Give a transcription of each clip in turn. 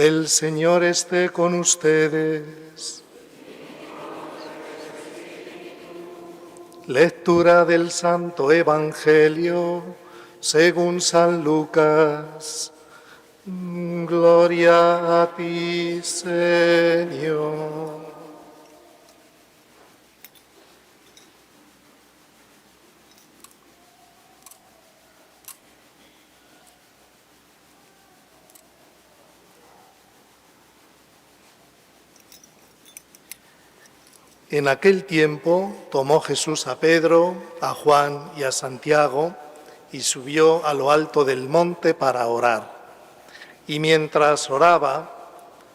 El Señor esté con ustedes. Lectura del Santo Evangelio según San Lucas. Gloria a ti, Señor. En aquel tiempo tomó Jesús a Pedro, a Juan y a Santiago y subió a lo alto del monte para orar. Y mientras oraba,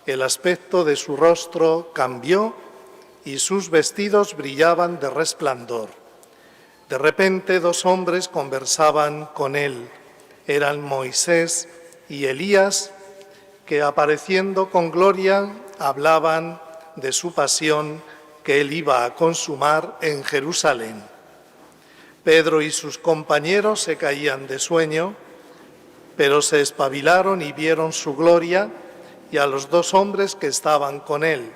el aspecto de su rostro cambió y sus vestidos brillaban de resplandor. De repente 2 hombres conversaban con él. Eran Moisés y Elías, que apareciendo con gloria hablaban de su pasión que él iba a consumar en Jerusalén. Pedro y sus compañeros se caían de sueño, pero se espabilaron y vieron su gloria y a los 2 hombres que estaban con él.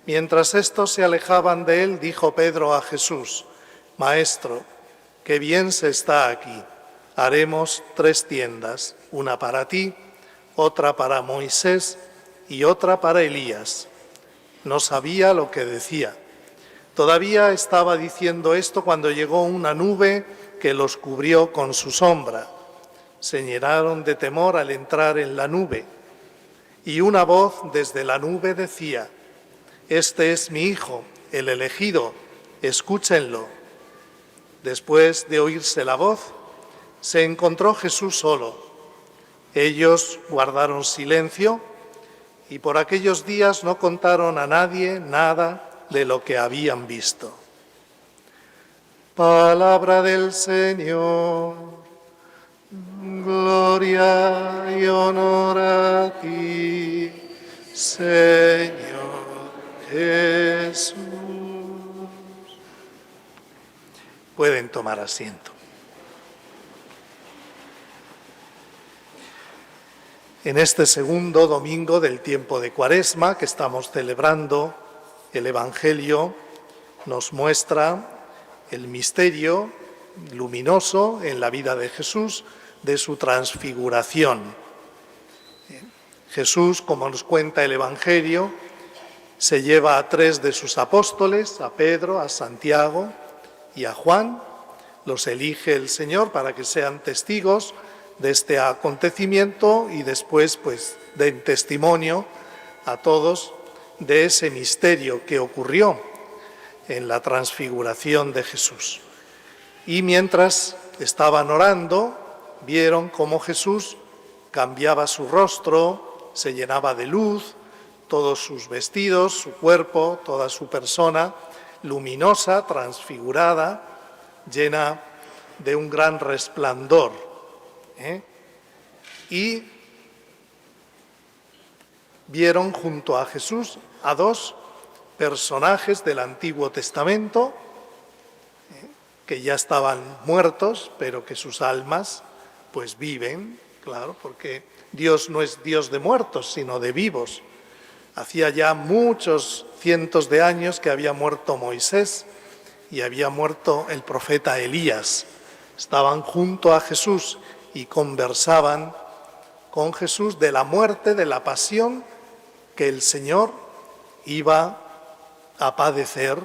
Mientras estos se alejaban de él, dijo Pedro a Jesús: Maestro, qué bien se está aquí. Haremos 3 tiendas, una para ti, otra para Moisés y otra para Elías. No sabía lo que decía. Todavía estaba diciendo esto cuando llegó una nube que los cubrió con su sombra. Se llenaron de temor al entrar en la nube. Y una voz desde la nube decía: Este es mi Hijo, el elegido, escúchenlo. Después de oírse la voz, se encontró Jesús solo. Ellos guardaron silencio y por aquellos días no contaron a nadie nada de lo que habían visto. Palabra del Señor. Gloria y honor a ti, Señor Jesús. Pueden tomar asiento. En este segundo domingo del tiempo de Cuaresma que estamos celebrando, el Evangelio nos muestra el misterio luminoso en la vida de Jesús de su transfiguración. Jesús, como nos cuenta el Evangelio, se lleva a 3 de sus apóstoles, a Pedro, a Santiago y a Juan. Los elige el Señor para que sean testigos de este acontecimiento y después pues den testimonio a todos de ese misterio que ocurrió en la transfiguración de Jesús. Y mientras estaban orando, vieron cómo Jesús cambiaba su rostro, se llenaba de luz, todos sus vestidos, su cuerpo, toda su persona, luminosa, transfigurada, llena de un gran resplandor. Y vieron junto a Jesús a 2 personajes del Antiguo Testamento que ya estaban muertos, pero que sus almas pues viven, claro, porque Dios no es Dios de muertos, sino de vivos. Hacía ya muchos cientos de años que había muerto Moisés y había muerto el profeta Elías. Estaban junto a Jesús y conversaban con Jesús de la muerte, de la pasión que el Señor iba a padecer,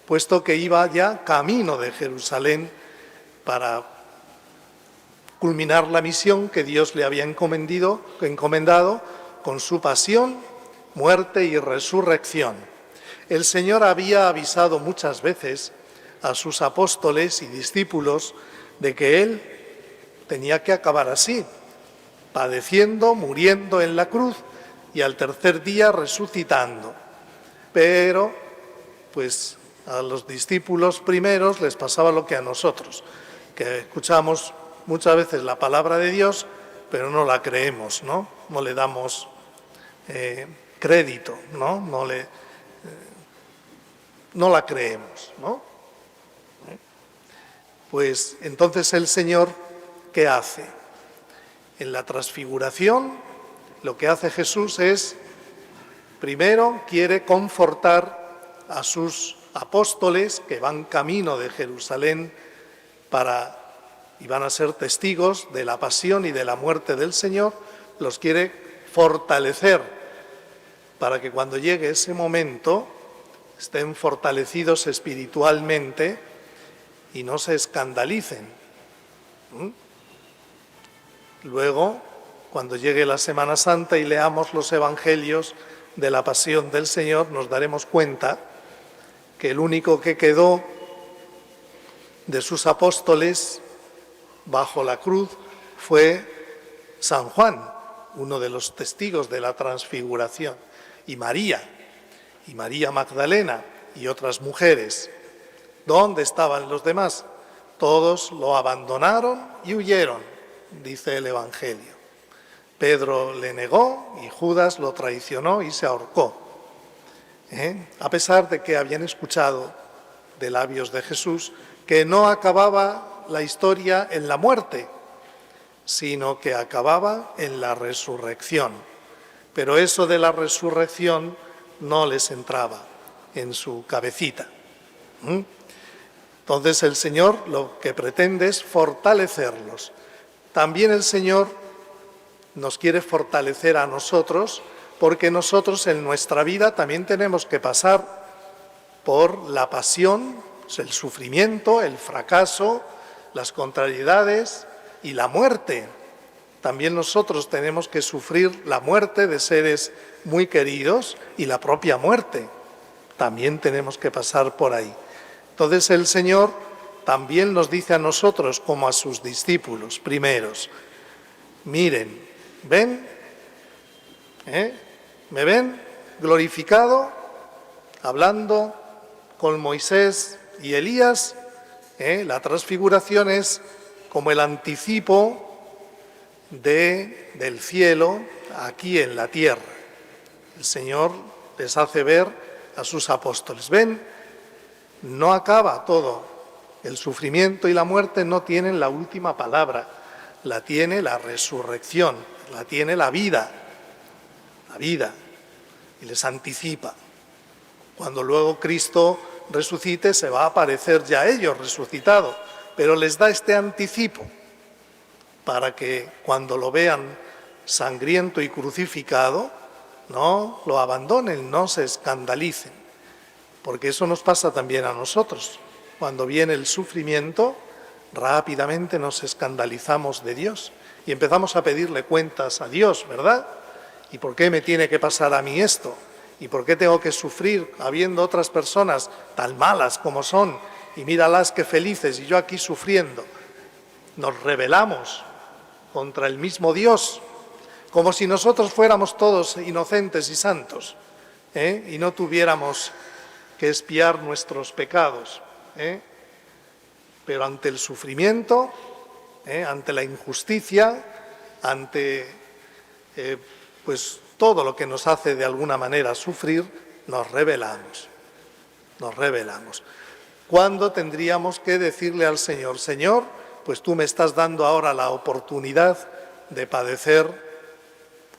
puesto que iba ya camino de Jerusalén para culminar la misión que Dios le había encomendado con su pasión, muerte y resurrección. El Señor había avisado muchas veces a sus apóstoles y discípulos de que Él tenía que acabar así, padeciendo, muriendo en la cruz y al tercer día resucitando. Pero, pues, a los discípulos primeros les pasaba lo que a nosotros, que escuchamos muchas veces la palabra de Dios, pero no la creemos, ¿no? No le damos crédito, ¿no? No la creemos, ¿no? Pues entonces el Señor, ¿qué hace? En la transfiguración lo que hace Jesús es, primero, quiere confortar a sus apóstoles que van camino de Jerusalén y van a ser testigos de la pasión y de la muerte del Señor, los quiere fortalecer para que cuando llegue ese momento estén fortalecidos espiritualmente y no se escandalicen. Luego, cuando llegue la Semana Santa y leamos los evangelios de la pasión del Señor, nos daremos cuenta que el único que quedó de sus apóstoles bajo la cruz fue San Juan, uno de los testigos de la transfiguración, y María Magdalena y otras mujeres. ¿Dónde estaban los demás? Todos lo abandonaron y huyeron, dice el Evangelio. Pedro le negó y Judas lo traicionó y se ahorcó. A pesar de que habían escuchado de labios de Jesús que no acababa la historia en la muerte, sino que acababa en la resurrección. Pero eso de la resurrección no les entraba en su cabecita. Entonces el Señor lo que pretende es fortalecerlos. También el Señor nos quiere fortalecer a nosotros, porque nosotros en nuestra vida también tenemos que pasar por la pasión, el sufrimiento, el fracaso, las contrariedades y la muerte. También nosotros tenemos que sufrir la muerte de seres muy queridos y la propia muerte. También tenemos que pasar por ahí. Entonces el Señor también nos dice a nosotros, como a sus discípulos primeros, miren, ¿ven? ¿Me ven glorificado? Hablando con Moisés y Elías, la transfiguración es como el anticipo del cielo aquí en la tierra. El Señor les hace ver a sus apóstoles. ¿Ven? No acaba todo. El sufrimiento y la muerte no tienen la última palabra. La tiene la resurrección, la tiene la vida. Y les anticipa. Cuando luego Cristo resucite, se va a aparecer ya a ellos resucitado, pero les da este anticipo para que cuando lo vean sangriento y crucificado, no lo abandonen, no se escandalicen, porque eso nos pasa también a nosotros. Cuando viene el sufrimiento, rápidamente nos escandalizamos de Dios y empezamos a pedirle cuentas a Dios, ¿verdad? ¿Y por qué me tiene que pasar a mí esto? ¿Y por qué tengo que sufrir habiendo otras personas tan malas como son? Y míralas qué felices y yo aquí sufriendo. Nos rebelamos contra el mismo Dios, como si nosotros fuéramos todos inocentes y santos, y no tuviéramos que expiar nuestros pecados. Pero ante el sufrimiento, ante la injusticia, ante pues todo lo que nos hace de alguna manera sufrir, nos rebelamos. ¿Cuándo tendríamos que decirle al Señor, Señor, pues tú me estás dando ahora la oportunidad de padecer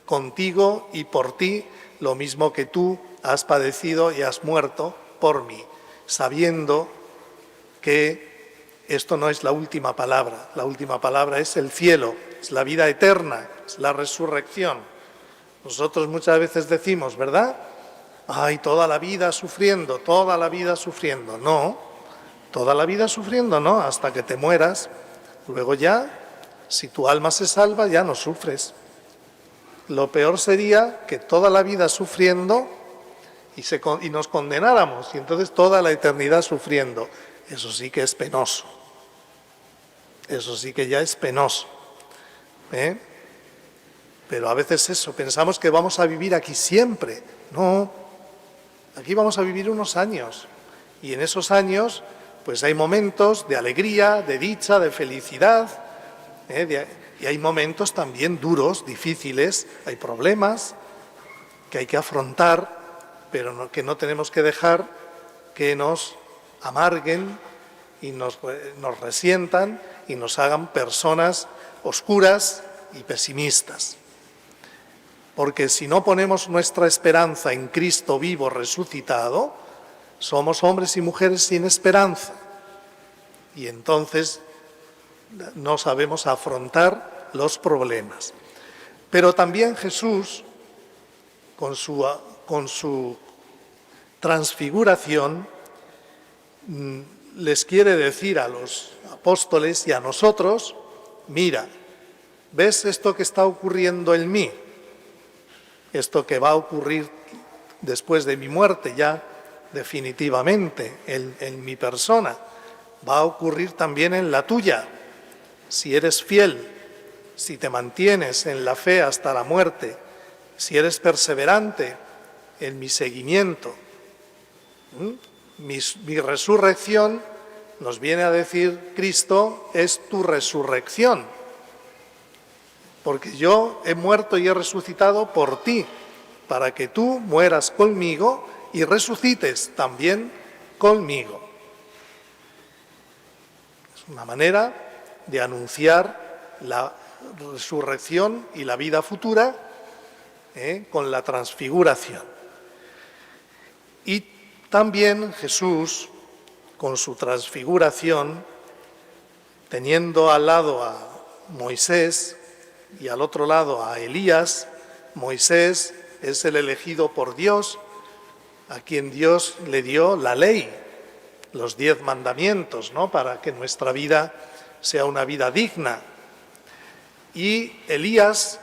contigo y por ti lo mismo que tú has padecido y has muerto por mí, sabiendo que esto no es la última palabra es el cielo, es la vida eterna, es la resurrección. Nosotros muchas veces decimos, ¿verdad? Ay, toda la vida sufriendo. No, toda la vida sufriendo no, hasta que te mueras. Luego ya, si tu alma se salva, ya no sufres. Lo peor sería que toda la vida sufriendo y nos condenáramos, y entonces toda la eternidad sufriendo. Eso sí que es penoso. Eso sí que ya es penoso. Pero a veces eso, pensamos que vamos a vivir aquí siempre. No, aquí vamos a vivir unos años. Y en esos años, pues hay momentos de alegría, de dicha, de felicidad. Y hay momentos también duros, difíciles, hay problemas que hay que afrontar, pero que no tenemos que dejar que nos amarguen y nos resientan y nos hagan personas oscuras y pesimistas. porque si no ponemos nuestra esperanza en Cristo vivo resucitado, somos hombres y mujeres sin esperanza. Y entonces no sabemos afrontar los problemas. Pero también Jesús, con su transfiguración, les quiere decir a los apóstoles y a nosotros: mira, ¿ves esto que está ocurriendo en mí? Esto que va a ocurrir después de mi muerte ya definitivamente en mi persona, va a ocurrir también en la tuya. Si eres fiel, si te mantienes en la fe hasta la muerte, si eres perseverante en mi seguimiento. Mi resurrección, nos viene a decir Cristo, es tu resurrección. Porque yo he muerto y he resucitado por ti, para que tú mueras conmigo y resucites también conmigo. Es una manera de anunciar la resurrección y la vida futura con la transfiguración. Y también Jesús, con su transfiguración, teniendo al lado a Moisés y al otro lado a Elías. Moisés es el elegido por Dios, a quien Dios le dio la ley, los 10 mandamientos, ¿no?, para que nuestra vida sea una vida digna. Y Elías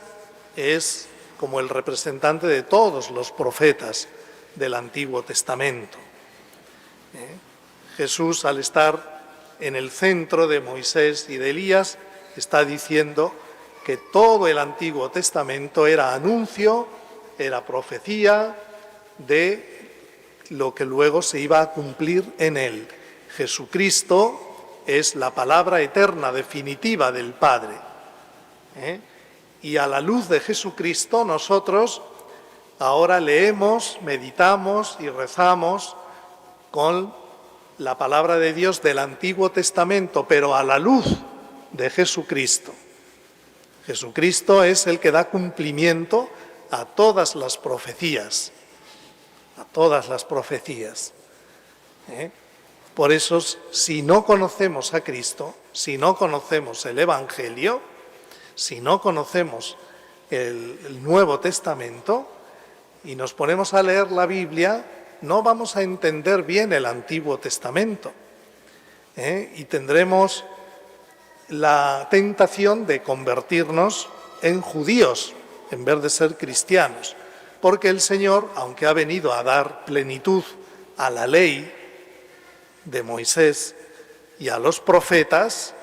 es como el representante de todos los profetas del Antiguo Testamento. Jesús, al estar en el centro de Moisés y de Elías, está diciendo que todo el Antiguo Testamento era anuncio, era profecía de lo que luego se iba a cumplir en él. Jesucristo es la palabra eterna, definitiva del Padre. Y a la luz de Jesucristo nosotros ahora leemos, meditamos y rezamos con la palabra de Dios del Antiguo Testamento, pero a la luz de Jesucristo. Jesucristo es el que da cumplimiento a todas las profecías, a todas las profecías. Por eso, si no conocemos a Cristo, si no conocemos el Evangelio, si no conocemos el Nuevo Testamento y nos ponemos a leer la Biblia, no vamos a entender bien el Antiguo Testamento. Y tendremos la tentación de convertirnos en judíos en vez de ser cristianos, porque el Señor, aunque ha venido a dar plenitud a la ley de Moisés y a los profetas,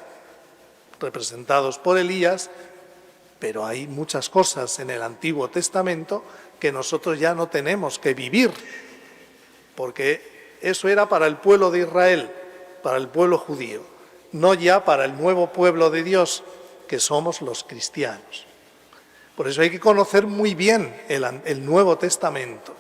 representados por Elías, pero hay muchas cosas en el Antiguo Testamento que nosotros ya no tenemos que vivir, porque eso era para el pueblo de Israel, para el pueblo judío, no ya para el nuevo pueblo de Dios, que somos los cristianos. Por eso hay que conocer muy bien el Nuevo Testamento.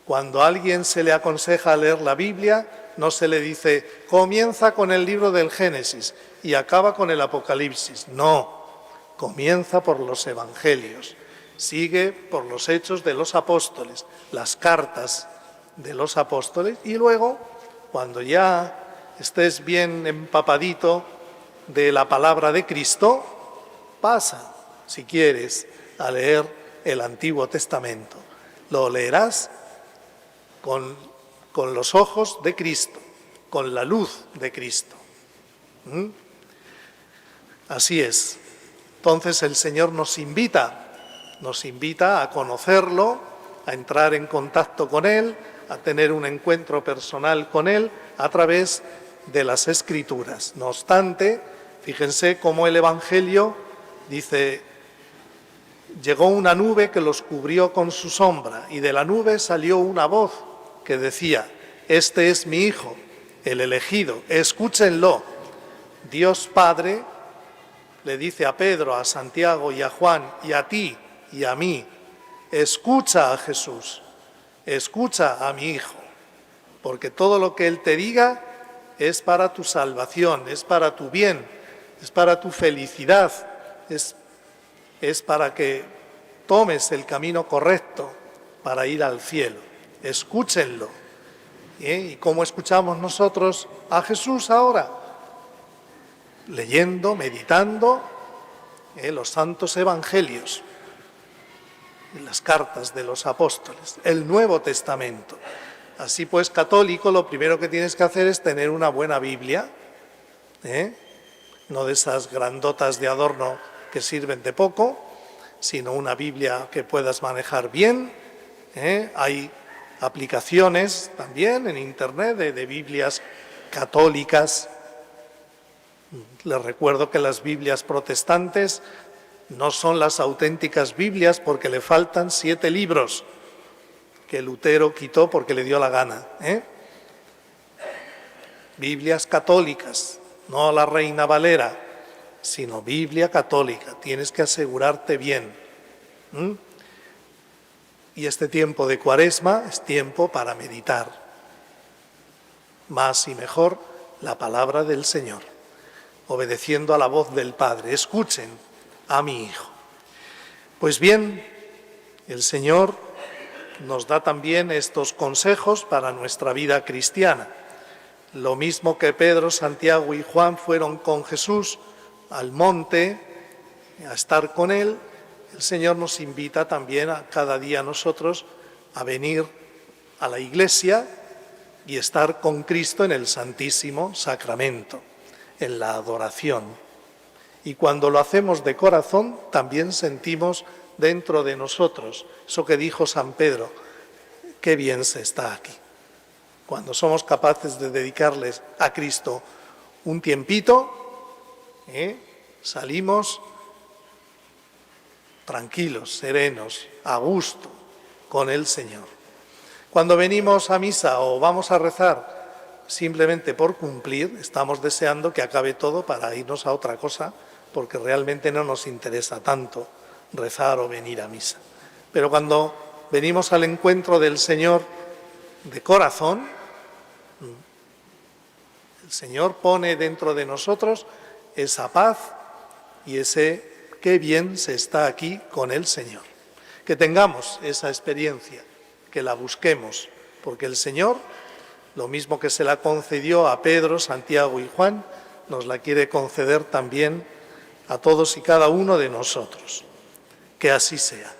Cuando a alguien se le aconseja leer la Biblia, no se le dice, comienza con el libro del Génesis y acaba con el Apocalipsis. No, comienza por los Evangelios, sigue por los Hechos de los Apóstoles, las cartas de los Apóstoles, y luego, cuando ya estés bien empapadito de la palabra de Cristo, pasa, si quieres, a leer el Antiguo Testamento. Lo leerás con los ojos de Cristo, con la luz de Cristo. Así es. Entonces el Señor nos invita a conocerlo, a entrar en contacto con Él, a tener un encuentro personal con Él a través de las Escrituras. No obstante, fíjense cómo el Evangelio dice: llegó una nube que los cubrió con su sombra, y de la nube salió una voz que decía: este es mi Hijo, el elegido, escúchenlo. Dios Padre le dice a Pedro, a Santiago y a Juan, y a ti y a mí: escucha a Jesús, escucha a mi Hijo, porque todo lo que Él te diga es para tu salvación, es para tu bien, es para tu felicidad, es para que tomes el camino correcto para ir al cielo. Escúchenlo. ¿Y cómo escuchamos nosotros a Jesús ahora? Leyendo, meditando los santos evangelios, las cartas de los apóstoles, el Nuevo Testamento. Así pues, católico, lo primero que tienes que hacer es tener una buena Biblia, no de esas grandotas de adorno que sirven de poco, sino una Biblia que puedas manejar bien. Hay aplicaciones también en Internet de Biblias católicas. Les recuerdo que las Biblias protestantes no son las auténticas Biblias porque le faltan 7 libros que Lutero quitó porque le dio la gana. Biblias católicas, no la Reina Valera, sino Biblia católica. Tienes que asegurarte bien. Y este tiempo de Cuaresma es tiempo para meditar más y mejor la palabra del Señor, obedeciendo a la voz del Padre. Escuchen a mi Hijo. Pues bien, el Señor nos da también estos consejos para nuestra vida cristiana. Lo mismo que Pedro, Santiago y Juan fueron con Jesús al monte a estar con Él, el Señor nos invita también a cada día a nosotros a venir a la iglesia y estar con Cristo en el Santísimo Sacramento, en la adoración. Y cuando lo hacemos de corazón, también sentimos dentro de nosotros eso que dijo San Pedro: qué bien se está aquí. Cuando somos capaces de dedicarles a Cristo un tiempito, salimos tranquilos, serenos, a gusto con el Señor. Cuando venimos a misa o vamos a rezar simplemente por cumplir, estamos deseando que acabe todo para irnos a otra cosa, porque realmente no nos interesa tanto rezar o venir a misa. Pero cuando venimos al encuentro del Señor de corazón, el Señor pone dentro de nosotros esa paz y ese qué bien se está aquí con el Señor. Que tengamos esa experiencia, que la busquemos, porque el Señor, lo mismo que se la concedió a Pedro, Santiago y Juan, nos la quiere conceder también a todos y cada uno de nosotros. Que así sea.